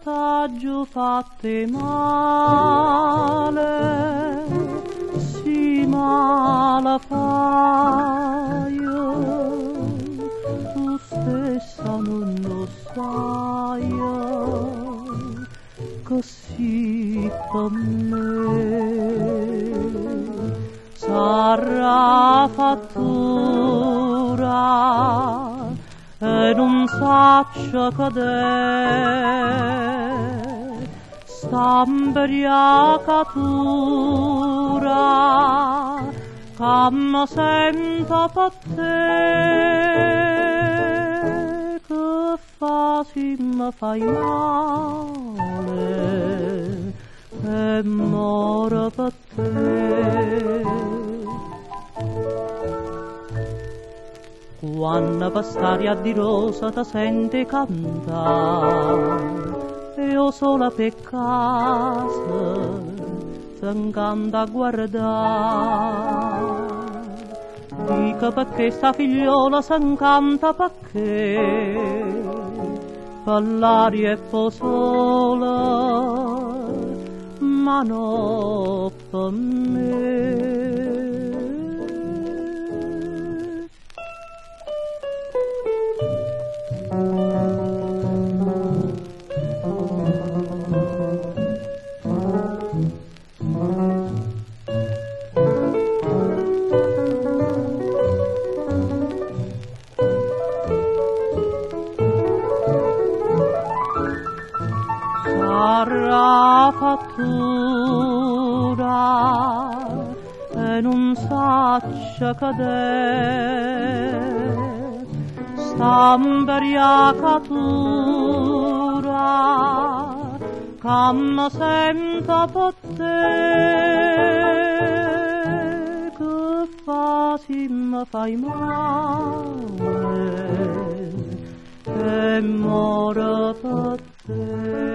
T'aggio fatte male, sì male fai, tu stessa non lo sai, così per me sarà fattura e non saccia cadere sta imbriacatura che mi sento per te, che fasi mi fai male e moro per te. Quando per st'aria di rosa ti senti cantare e io sola per casa s'encanta a guardare, dico perché sta figliola s'encanta perché per l'aria è po' sola ma non per me. Sarà fattura e non saccia cadere sta imbriacatura che mi sento per te, che fasi mi fai male e moro per te.